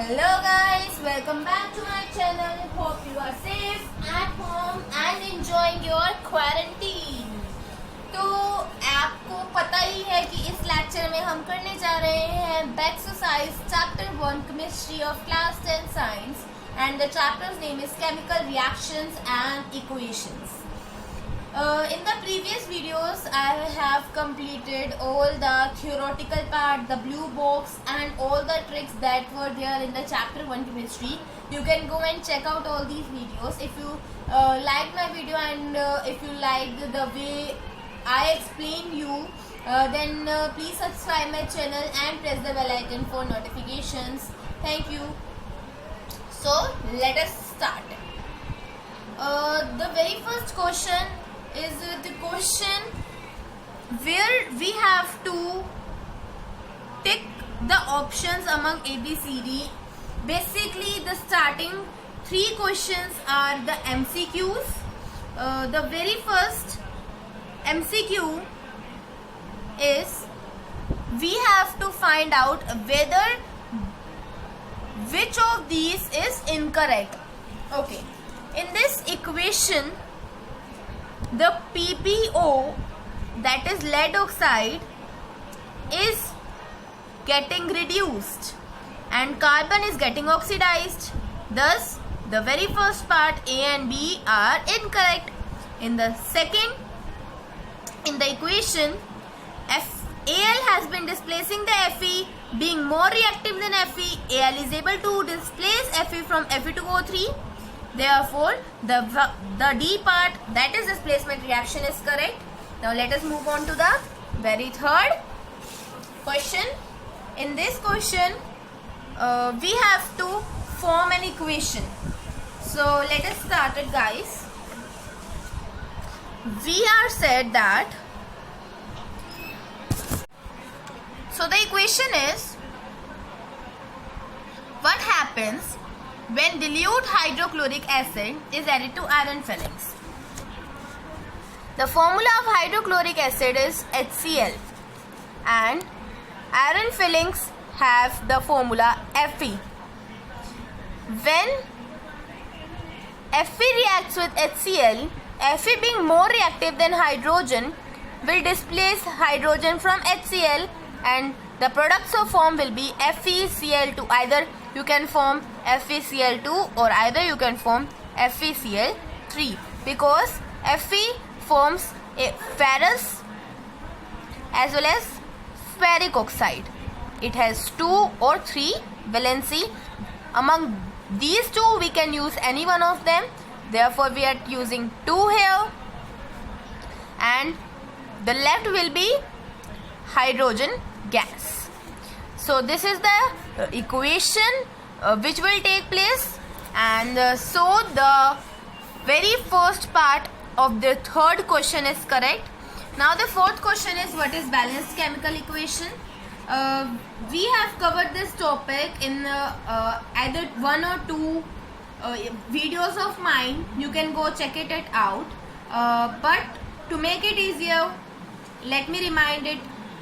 Hello guys, welcome back to my channel. Hope you are safe at home and enjoying your quarantine. तो आपको पता ही है कि इस लेक्चर में हम करने जा रहे हैं exercise chapter 1 chemistry of class 10 science and the chapter's name is chemical reactions and equations. In the previous videos, I have completed all the theoretical part, the blue box and all the tricks that were there in the chapter 1 chemistry. You can go and check out all these videos. If you liked my video and if you liked the way I explain you, then please subscribe my channel and press the bell icon for notifications. Thank you. So let us start. The very first question is the question where we have to tick the options among A, B, C, D. Basically, the starting 3 questions are the MCQs. The very first MCQ is we have to find out whether which of these is incorrect. Okay, in this equation, the PbO, that is lead oxide, is getting reduced and carbon is getting oxidized. Thus, the very first part A and B are incorrect. In the second, in the equation, Al has been displacing the Fe, being more reactive than Fe. Al is able to displace Fe from Fe to O3. Therefore, the D part, that is displacement reaction, is correct. Now let us move on to the very third question. In this question, we have to form an equation. So let us start it, guys. We are said that, so the equation is, what happens when dilute hydrochloric acid is added to iron fillings? The formula of hydrochloric acid is HCl and iron fillings have the formula Fe. When Fe reacts with HCl, Fe being more reactive than hydrogen will displace hydrogen from HCl and the products of form will be FeCl2. Either you can form FeCl2 or either you can form FeCl3, because Fe forms a ferrous as well as ferric oxide. It has 2 or 3 valency. Among these two we can use any one of them. Therefore we are using 2 here and the left will be hydrogen gas. So this is the equation which will take place, and so the very first part of the third question is correct. Now the fourth question is, what is balanced chemical equation? We have covered this topic in either 1 or 2 videos of mine. You can go check it out, but to make it easier, let me remind it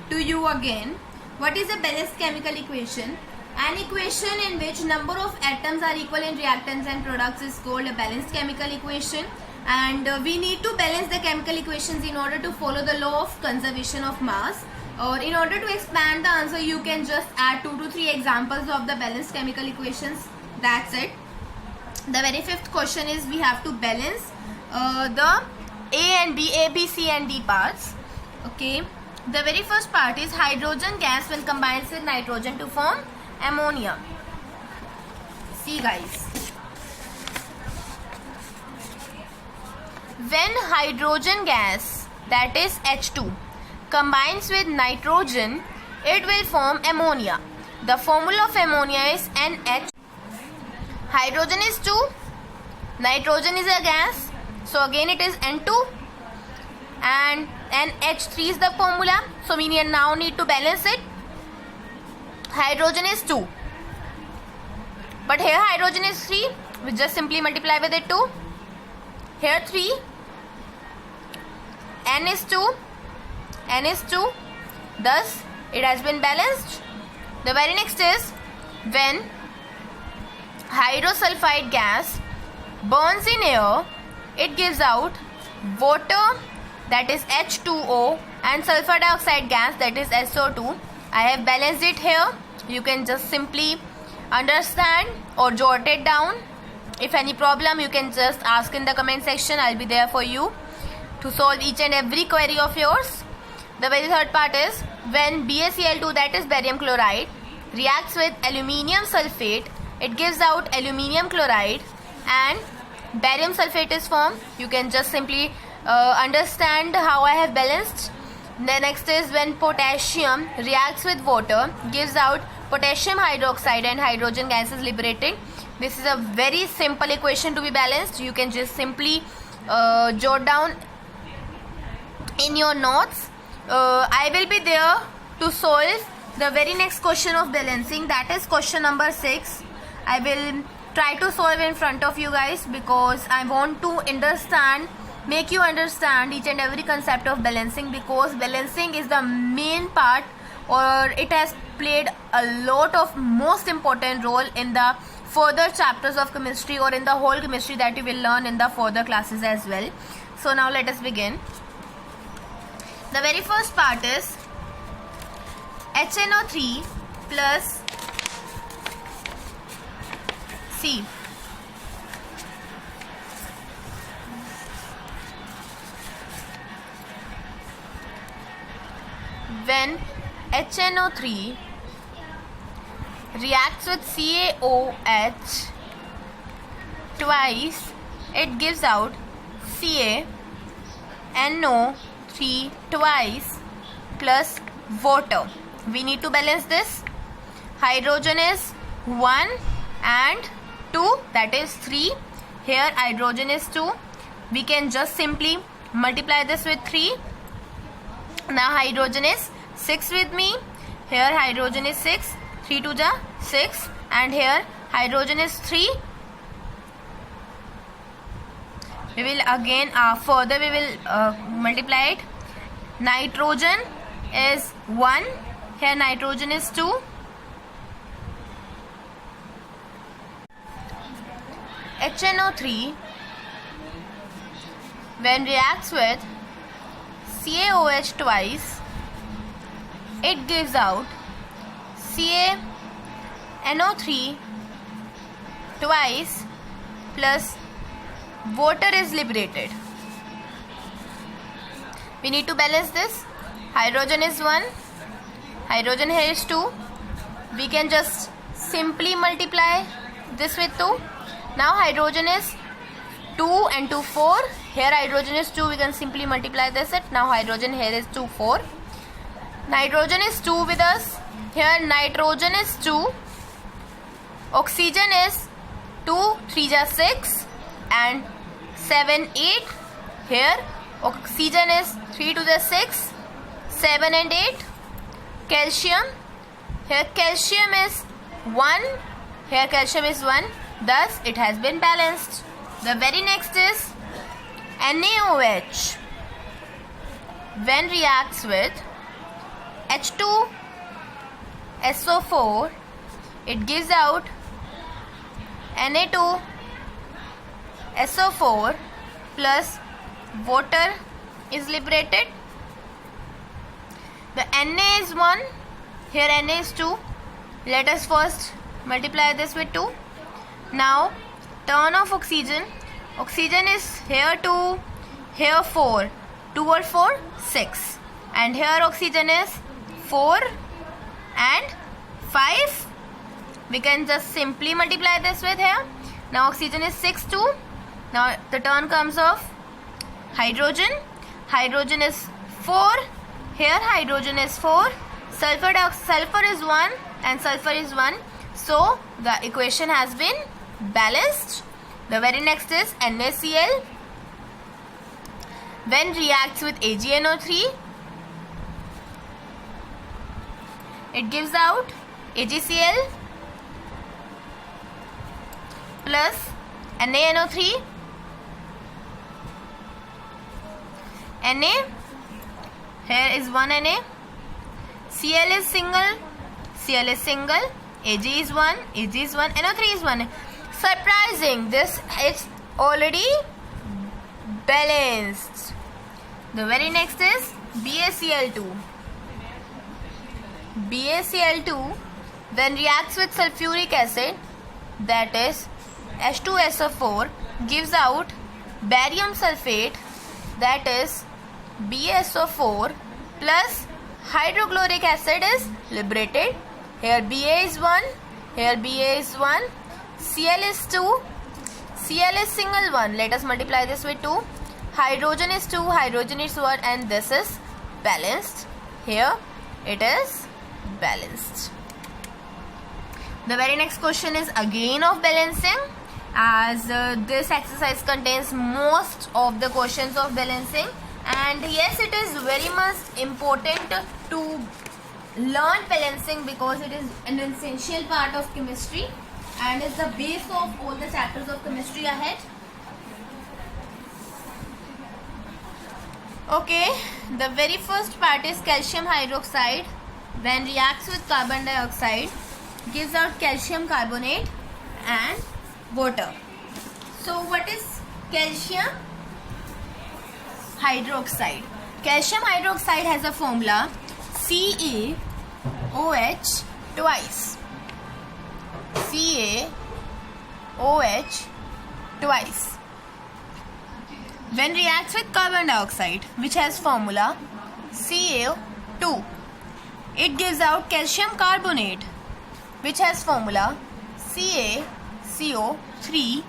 to you again. What is a balanced chemical equation? An equation in which number of atoms are equal in reactants and products is called a balanced chemical equation. And we need to balance the chemical equations in order to follow the law of conservation of mass. Or in order to expand the answer, you can just add 2 to 3 examples of the balanced chemical equations. That's it. The very fifth question is, we have to balance the A, B, C and D parts. Okay. The very first part is hydrogen gas when combined with nitrogen to form ammonia. See guys, when hydrogen gas, that is H2, combines with nitrogen, it will form ammonia. The formula of ammonia is NH. Hydrogen is 2, nitrogen is a gas, so again it is N2, and NH3 is the formula, so we now need to balance it. Hydrogen is 2, but here hydrogen is 3, we just simply multiply with it 2. Here 3, N is 2, N is 2, thus it has been balanced. The very next is, when hydrosulfide gas burns in air, it gives out water, that is H2O, and sulfur dioxide gas, that is SO2. I have balanced it here. You can just simply understand or jot it down. If any problem, you can just ask in the comment section. I'll be there for you to solve each and every query of yours. The very third part is when BaCl2, that is barium chloride, reacts with aluminium sulfate, it gives out aluminium chloride and barium sulfate is formed. You can just simply understand how I have balanced. The next is when potassium reacts with water, gives out potassium hydroxide and hydrogen gas is liberated. This is a very simple equation to be balanced. You can just simply jot down in your notes. I will be there to solve the very next question of balancing, that is question number 6. I will try to solve in front of you guys because I want to make you understand each and every concept of balancing, because balancing is the main part, or it has played a lot of most important role in the further chapters of chemistry or in the whole chemistry that you will learn in the further classes as well. So now let us begin. The very first part is HNO3 plus C. When HNO3 reacts with CaOH twice, it gives out CaNO3 twice plus water. We need to balance this. Hydrogen is 1 and 2, that is 3. Here hydrogen is 2. We can just simply multiply this with 3. Now hydrogen is 6 with me. Here hydrogen is 6. 3 to the 6, and here hydrogen is 3. We will again further we will multiply it. Nitrogen is 1. Here nitrogen is 2. HNO3 when reacts with CaOH twice, it gives out CaNO3 twice plus water is liberated. We need to balance this. Hydrogen is 1, hydrogen here is 2. We can just simply multiply this with 2. Now hydrogen is 2 and 2 4. Here hydrogen is 2. We can simply multiply this. Now hydrogen here is 2 4. Nitrogen is 2 with us. Here nitrogen is 2. Oxygen is 2 3 ja 6 and 7 8. Here oxygen is 3 to the 6, 7 and 8. Calcium, here calcium is 1. Here calcium is 1. Thus it has been balanced. The very next is NaOH when reacts with H2SO4, it gives out Na2SO4 plus water is liberated. The Na is 1, here Na is 2. Let us first multiply this with 2. Now turn of oxygen. Oxygen is here 2, here 4. 2 or 4, 6. And here oxygen is 4 and 5. We can just simply multiply this with here. Now oxygen is 6 2. Now the turn comes of hydrogen. Hydrogen is 4. Here hydrogen is 4. Sulfur is 1 and sulfur is 1. So the equation has been balanced. The very next is NaCl when reacts with AgNO3, it gives out AgCl plus NaNO3. Na, here is 1 Na. Cl is single, Ag is 1, Ag is 1, NO3 is 1. Surprising, this is already balanced. The very next is BaCl2. BaCl2 then reacts with sulfuric acid, that is H2SO4, gives out barium sulfate, that is BaSO4, plus hydrochloric acid is liberated. Here Ba is 1, here Ba is 1, Cl is 2, Cl is single 1. Let us multiply this with 2. Hydrogen is 2, hydrogen is 1, and this is balanced. Here it is balanced. The very next question is again of balancing, as this exercise contains most of the questions of balancing, and yes, it is very much important to learn balancing because it is an essential part of chemistry and is the base of all the chapters of chemistry ahead. Okay, the very first part is calcium hydroxide when reacts with carbon dioxide gives out calcium carbonate and water. So what is calcium hydroxide? Calcium hydroxide has a formula CaOH twice. CaOH twice. When reacts with carbon dioxide, which has formula CaO2, it gives out calcium carbonate, which has formula CaCO3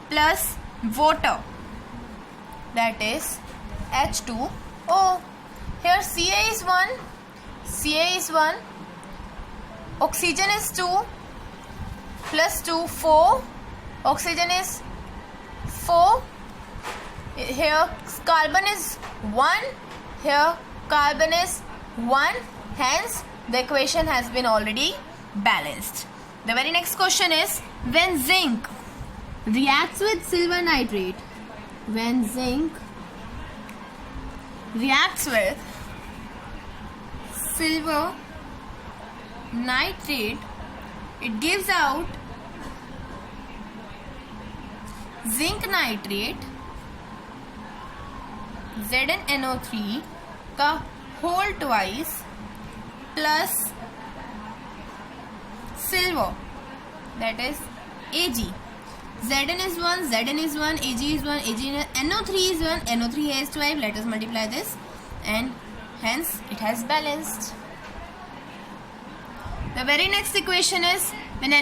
plus water, that is H2O. Here Ca is 1, Ca is 1, oxygen is 2, plus 2, 4, oxygen is 4, here carbon is 1, here carbon is 1, hence the equation has been already balanced. The very next question is when zinc reacts with silver nitrate, when zinc reacts with silver nitrate, it gives out zinc nitrate ZnNO3 का whole twice plus silver, that is Ag. Zn is 1, Zn is 1, Ag is 1, NO3 is 1, NO3 has 12. Let us multiply this and hence it has balanced. The very next equation is when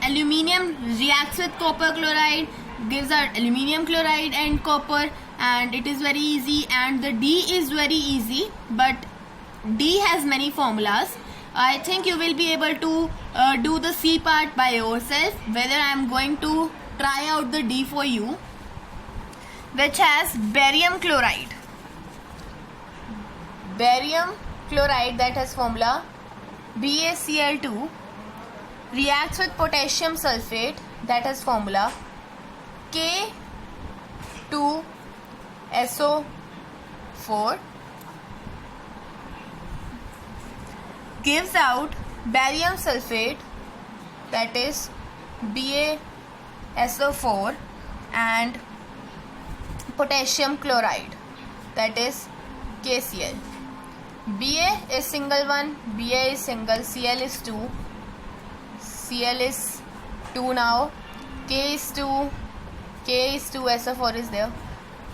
aluminium reacts with copper chloride, gives out aluminium chloride and copper, and it is very easy, and the D is very easy, but D has many formulas. I think you will be able to do the C part by yourself, whether I am going to try out the D for you, which has barium chloride. Barium chloride, that has formula BaCl2, reacts with potassium sulfate, that has formula K2SO4, gives out barium sulfate, that is BaSO4, and potassium chloride, that is KCl. Ba is single 1, Ba is single, Cl is 2, Cl is 2 now, K is 2, SO4 is there,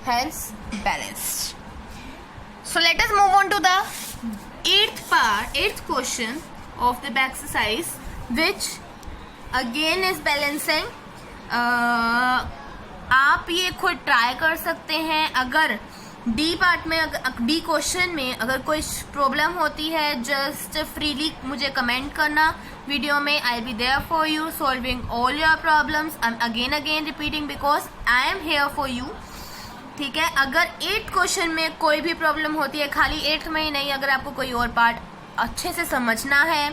hence balanced. So let us move on to the eighth question of the exercise, which again is balancing. आप ये खुद try कर सकते हैं. अगर the part में, the question में अगर कोई प्रॉब्लम होती है, जस्ट फ्रीली मुझे कमेंट करना वीडियो में. I be there for you solving all your problems. I am again repeating because I am here for you. ठीक है, अगर 8th क्वेश्चन में कोई भी प्रॉब्लम होती है, खाली 8th में ही नहीं, अगर आपको कोई और पार्ट अच्छे से समझना है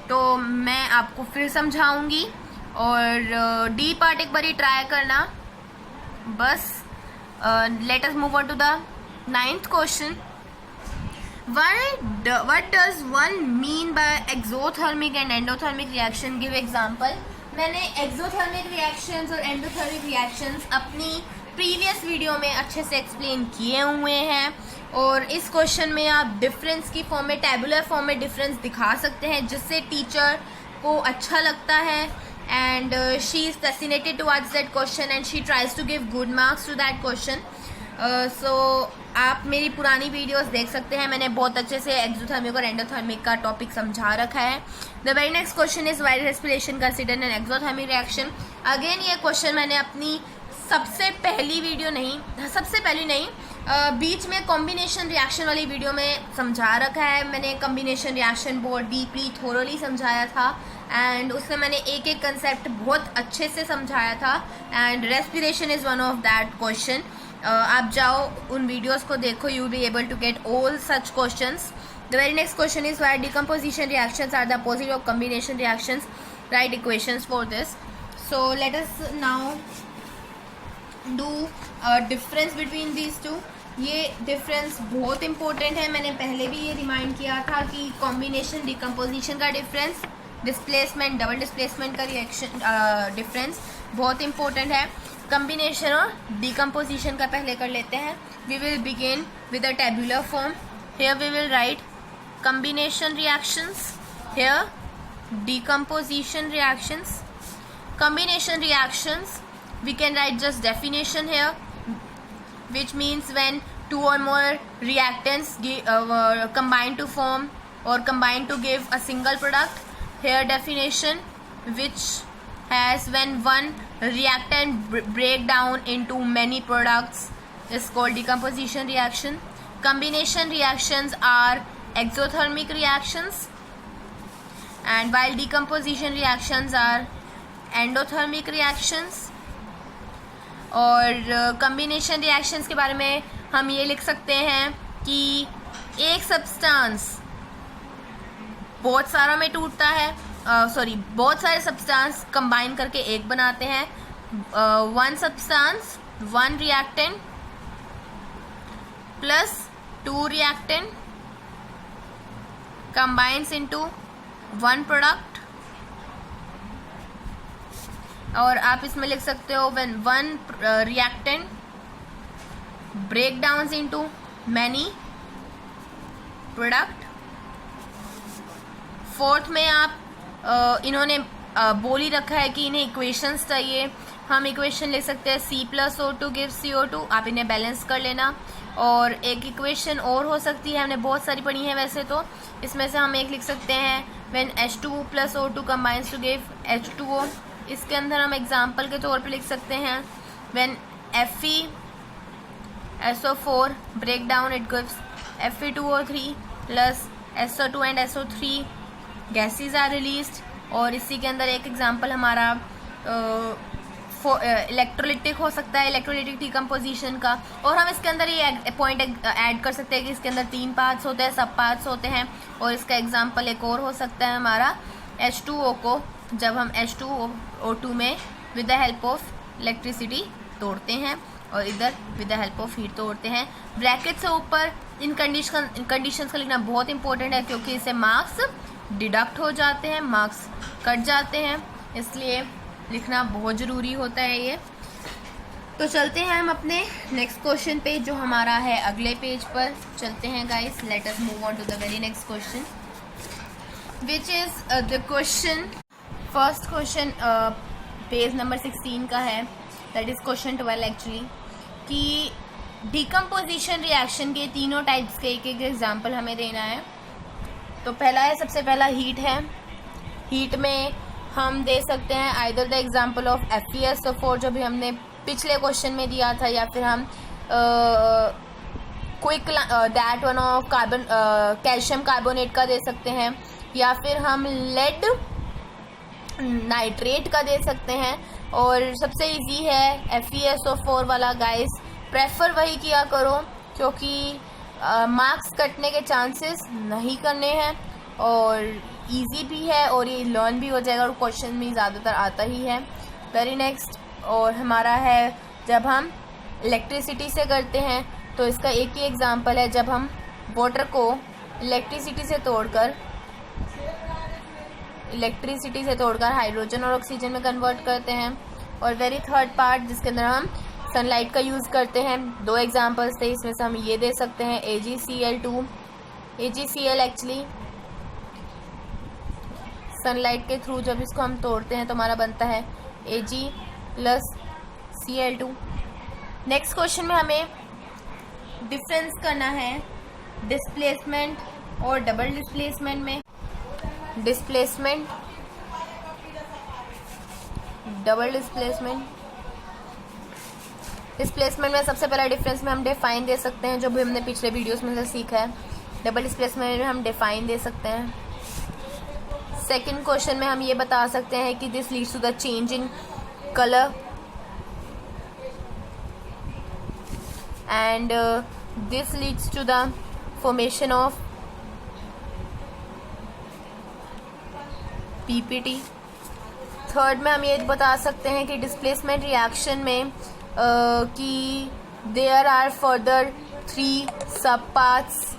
तो मैं आपको फिर समझाऊंगी. और डी पार्ट एक बारी ट्राई करना बस. Let us move on to the 9th question. What does one mean by exothermic and endothermic reaction? Give example. मैंने एक्सोथर्मिक रिएक्शंस और एंडोथर्मिक रिएक्शंस अपनी प्रीवियस वीडियो में अच्छे से एक्सप्लेन किए हुए हैं, और इस क्वेश्चन में आप डिफरेंस की फॉर्म में, टेबुलर फॉर्म में डिफरेंस दिखा सकते हैं जिससे टीचर को अच्छा लगता है, and she is fascinated towards that question and she tries to give good marks to that question. So आप मेरी पुरानी वीडियोस देख सकते हैं, मैंने बहुत अच्छे से एक्सोथर्मिक और एंडोथर्मिक का टॉपिक समझा रखा है। The very next question is why respiration considered an exothermic reaction. Again ये क्वेश्चन मैंने अपनी सबसे पहली नहीं, बीच में कॉम्बिनेशन रिएक्शन वाली वीडियो में समझा रखा है। मैंने कॉम्बिनेशन रिएक्शन बहुत डीपली थोरोली समझाया था, एंड उसमें मैंने एक एक कंसेप्ट बहुत अच्छे से समझाया था, and respiration is one of that question. आप जाओ उन वीडियोस को देखो, you will be able to get all such questions. The very next question is why decomposition reactions are the opposite of combination reactions, write equations for this. So let us now do difference between these two. ये difference बहुत important है, मैंने पहले भी ये remind किया था कि कॉम्बिनेशन डिकम्पोजिशन का डिफरेंस, डिस्प्लेसमेंट डबल डिस्प्लेसमेंट का रिएक्शन डिफरेंस बहुत इंपॉर्टेंट है। कॉम्बिनेशन और डिकम्पोजिशन का पहले कर लेते हैं। We will begin with a tabular form. Here we will write combination reactions, here decomposition reactions. Combination reactions, we can write just definition here, which means when two or more reactants combine to form or combine to give a single product. Here definition, which has when one reactant break down into many products, is called decomposition reaction. Combination reactions are exothermic reactions, and while decomposition reactions are endothermic reactions. और combination reactions के बारे में हम ये लिख सकते हैं कि एक सब्सटेंस बहुत सारा में टूटता है, बहुत सारे सब्सटेंस कंबाइन करके एक बनाते हैं. One substance, one reactant plus two reactant combines into one product. और आप इसमें लिख सकते हो when one reactant break downs into many product. Fourth में आप इन्होंने बोल ही रखा है कि इन्हें इक्वेशंस चाहिए. हम इक्वेशन लिख सकते हैं C+O2 gives CO2. आप इन्हें बैलेंस कर लेना. और एक इक्वेशन और हो सकती है, हमने बहुत सारी पढ़ी है वैसे तो, इसमें से हम एक लिख सकते हैं when H2 plus O2 combines to give H2O. इसके अंदर हम एग्जाम्पल के तौर पे लिख सकते हैं when FeSO4 break down it gives Fe2O3 plus SO2 and SO3 gases are released. और इसी के अंदर एक एग्जाम्पल हमारा इलेक्ट्रोलिटिक हो सकता है, इलेक्ट्रोलिटिक डिकम्पोजिशन का. और हम इसके अंदर ये पॉइंट ऐड कर सकते हैं कि इसके अंदर 3 पार्ट्स होते हैं, सब पार्ट्स होते हैं. और इसका एग्जांपल एक और हो सकता है हमारा H2O को, जब हम H2O2 में with the help of electricity तोड़ते हैं और इधर with the help of heat तोड़ते हैं. ब्रैकेट से ऊपर इन कंडीशंस का लिखना बहुत इंपॉर्टेंट है, क्योंकि इससे मार्क्स डिडक्ट हो जाते हैं, मार्क्स कट जाते हैं, इसलिए लिखना बहुत ज़रूरी होता है ये. तो चलते हैं हम अपने नेक्स्ट क्वेश्चन पे, जो हमारा है अगले पेज पर. चलते हैं guys, let us move on to the very next question, which is the question, first question page number 16 का है, दैट इज़ क्वेश्चन 12 एक्चुअली, कि डिकम्पोजिशन रिएक्शन के तीनों टाइप्स के एक एक एग्जाम्पल हमें देना है. तो पहला है, सबसे पहला हीट है. हीट में हम दे सकते हैं either the example of FeSO4 जो भी हमने पिछले क्वेश्चन में दिया था, या फिर हम quick that one of carbon calcium carbonate का दे सकते हैं, या फिर हम लेड नाइट्रेट का दे सकते हैं. और सबसे इजी है FeSO4 वाला गाइस, प्रेफर वही किया करो, क्योंकि मार्क्स कटने के चांसेस नहीं करने हैं, और इजी भी है, और ये लर्न भी हो जाएगा, और क्वेश्चन में ज़्यादातर आता ही है. वेरी नेक्स्ट, और हमारा है जब हम इलेक्ट्रिसिटी से करते हैं, तो इसका एक ही एग्जांपल है, जब हम वाटर को इलेक्ट्रिसिटी से तोड़कर इलेक्ट्रिसिटी से तोड़कर हाइड्रोजन और ऑक्सीजन में कन्वर्ट करते हैं। और वेरी थर्ड पार्ट जिसके अंदर हम सनलाइट का यूज़ करते हैं। 2 एग्जांपल्स थे, इसमें से हम ये दे सकते हैं AgCl2। AgCl एक्चुअली सनलाइट के थ्रू जब इसको हम तोड़ते हैं तो हमारा बनता है Ag+Cl2। नेक्स्ट क्वेश्चन में हमें डिफरेंस करना है डिस्प्लेसमेंट और डबल डिस्प्लेसमेंट में। Displacement, double displacement. डिस्प्लेसमेंट में सबसे पहला डिफरेंस में हम डिफाइन दे सकते हैं, जो भी हमने पिछले वीडियोस में से सीखा है। डबल डिस्प्लेसमेंट में हम डिफाइन दे सकते हैं। सेकंड क्वेश्चन में हम ये बता सकते हैं कि this leads to the change in colour and this leads to the formation of PPT। Third में हम ये बता सकते हैं कि डिस्प्लेसमेंट रिएक्शन में कि देयर आर फर्दर 3 सब पाथ्स,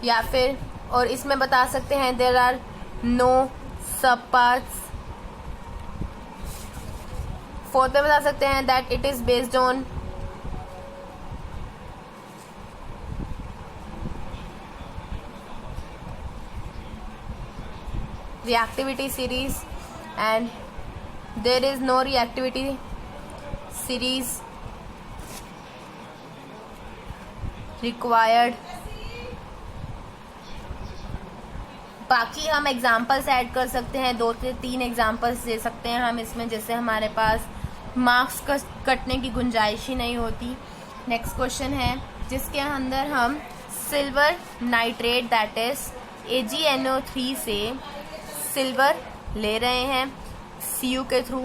या फिर और इसमें बता सकते हैं देयर आर नो सब पाथ्स। फोर्थ में बता सकते हैं that it is based on reactivity series and there is no reactivity series required। बाकी हम एग्जाम्पल्स ऐड कर सकते हैं, 2 से 3 एग्जाम्पल्स दे सकते हैं हम इसमें, जिससे हमारे पास मार्क्स कटने की गुंजाइश ही नहीं होती। नेक्स्ट क्वेश्चन है जिसके अंदर हम silver nitrate that is AgNO3 से सिल्वर ले रहे हैं Cu के through.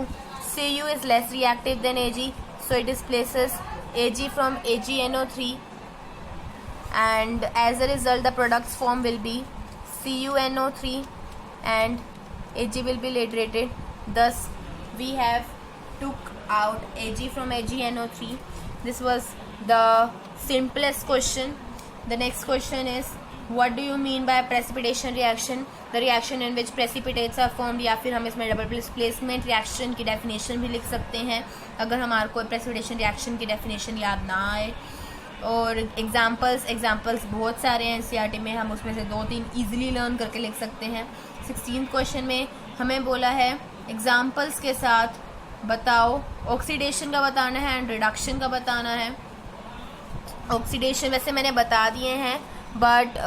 Cu is less reactive than Ag, so it displaces Ag from AgNO3 and as a result the products form will be CuNO3 and Ag will be liberated. Thus we have took out Ag from AgNO3. This was the simplest question. The next question is what do you mean by precipitation reaction? The reaction in which precipitates are formed, या फिर हम इसमें double displacement reaction की definition भी लिख सकते हैं अगर हमारे को प्रेसिपिटेशन रिएक्शन की डेफिनेशन याद ना आए। और एग्जाम्पल्स बहुत सारे हैं NCERT में, हम उसमें से 2-3 ईजिली लर्न करके लिख सकते हैं। 16th क्वेश्चन में हमें बोला है एग्जाम्पल्स के साथ बताओ, ऑक्सीडेशन का बताना है एंड रिडक्शन का बताना है। ऑक्सीडेशन वैसे मैंने बता दिए हैं, बट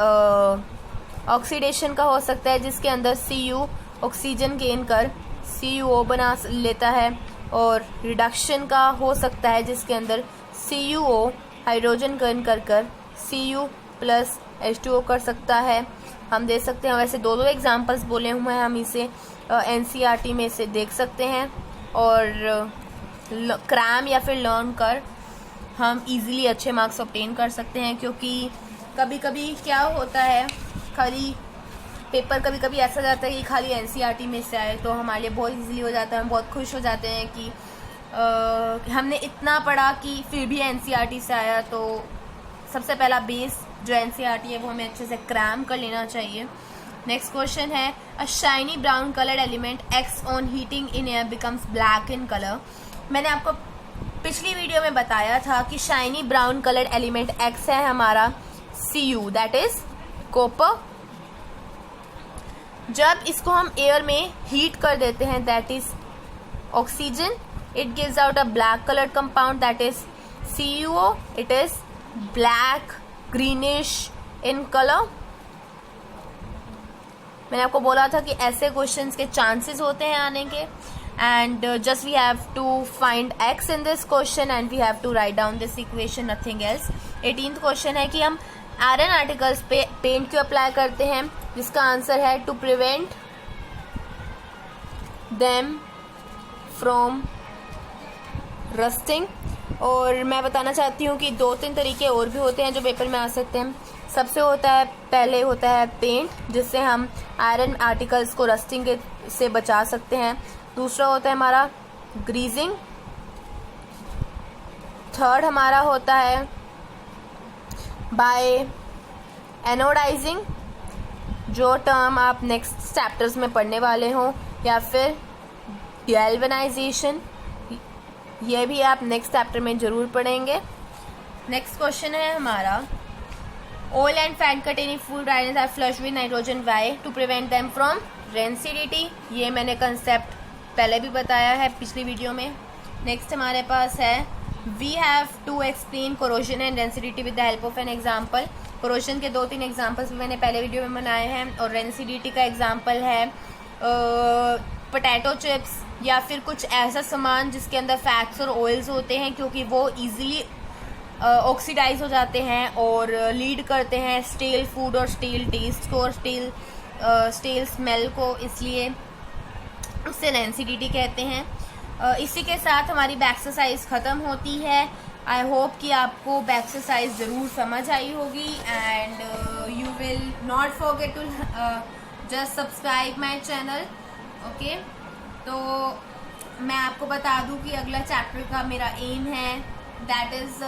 ऑक्सीडेशन का हो सकता है जिसके अंदर Cu ऑक्सीजन गेन कर CuO बना लेता है, और रिडक्शन का हो सकता है जिसके अंदर CuO हाइड्रोजन गेन कर Cu+H2O कर सकता है। हम दे सकते हैं, वैसे 2 एग्जांपल्स बोले हुए हैं, हम इसे NCERT में से देख सकते हैं और क्रैम या फिर लर्न कर हम इजीली अच्छे मार्क्स ऑब्टेन कर सकते हैं। क्योंकि कभी कभी क्या होता है, खाली पेपर कभी कभी ऐसा जाता है कि खाली NCERT में से आए तो हमारे लिए बहुत इजीली हो जाता है, हम बहुत खुश हो जाते हैं कि हमने इतना पढ़ा कि फिर भी NCERT से आया। तो सबसे पहला बेस जो NCERT है वो हमें अच्छे से क्रैम कर लेना चाहिए। नेक्स्ट क्वेश्चन है अ shiny brown coloured element X on heating in air becomes black in colour. मैंने आपको पिछली वीडियो में बताया था कि shiny brown coloured element X है हमारा Cu दैट इज कॉपर। जब इसको हम एयर में हीट कर देते हैं that is oxygen, it gives out a black colored compound that is CuO. It is black greenish in color। मैंने आपको बोला था कि ऐसे क्वेश्चंस के चांसेस होते हैं आने के, and just we have to find X in this question and we have to write down this equation, nothing else। 18th question है कि हम आयरन आर्टिकल्स पे पेंट क्यों अप्लाई करते हैं, जिसका आंसर है to prevent them from rusting. और मैं बताना चाहती हूँ कि 2-3 तरीके और भी होते हैं जो पेपर में आ सकते हैं। सबसे पहले होता है पेंट, जिससे हम आयरन आर्टिकल्स को रस्टिंग से बचा सकते हैं। दूसरा होता है हमारा ग्रीजिंग। थर्ड हमारा होता है बाय एनोडाइजिंग। जो टर्म आप नेक्स्ट चैप्टर्स में पढ़ने वाले हों, या फिर गैल्वेनाइजेशन, ये भी आप नेक्स्ट चैप्टर में ज़रूर पढ़ेंगे। नेक्स्ट क्वेश्चन है हमारा, oil and fat containing food irons are flush with nitrogen, why? To prevent them from rancidity. ये मैंने कंसेप्ट पहले भी बताया है पिछली वीडियो में। नेक्स्ट हमारे पास है, we have to explain corrosion and rancidity with the help of an example. Corrosion के 2-3 एग्जाम्पल्स भी मैंने पहले वीडियो में बनाए हैं, और रेंसिडिटी का एग्जाम्पल है पोटैटो चिप्स या फिर कुछ ऐसा सामान जिसके अंदर फैट्स और ऑयल्स होते हैं, क्योंकि वो ईजिली ऑक्सीडाइज हो जाते हैं और लीड करते हैं स्टेल फूड और स्टेल टेस्ट को और स्टेल स्मेल को, इसलिए उससे रेंसिडिटी कहते हैं। इसी के साथ हमारी बैक्सरसाइज ख़त्म होती है। आई होप कि आपको बैक्सरसाइज ज़रूर समझ आई होगी, and you will not forget to just subscribe my channel. Okay, तो मैं आपको बता दूं कि अगला चैप्टर का मेरा एम है, दैट इज़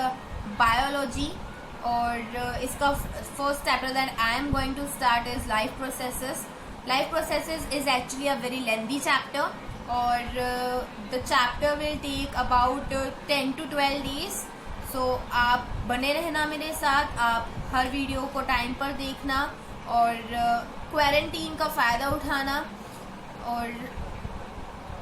बायोलॉजी, और इसका first chapter that I am going to start is life processes. Life processes is actually a very lengthy chapter, और the chapter will take about 10 to 12 days। So आप बने रहना मेरे साथ, आप हर वीडियो को टाइम पर देखना और क्वारंटीन का फ़ायदा उठाना, और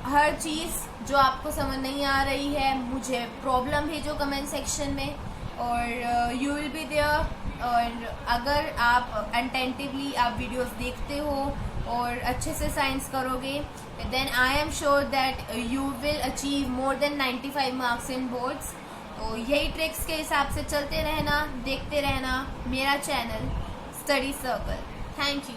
हर चीज़ जो आपको समझ नहीं आ रही है मुझे प्रॉब्लम भेजो कमेंट सेक्शन में, और यू विल बी देयर। और अगर आप अटेंटिवली आप वीडियोस देखते हो और अच्छे से साइंस करोगे, then I am sure that you will achieve more than 95 marks in boards. तो यही ट्रिक्स के हिसाब से चलते रहना, देखते रहना मेरा channel study circle. Thank you.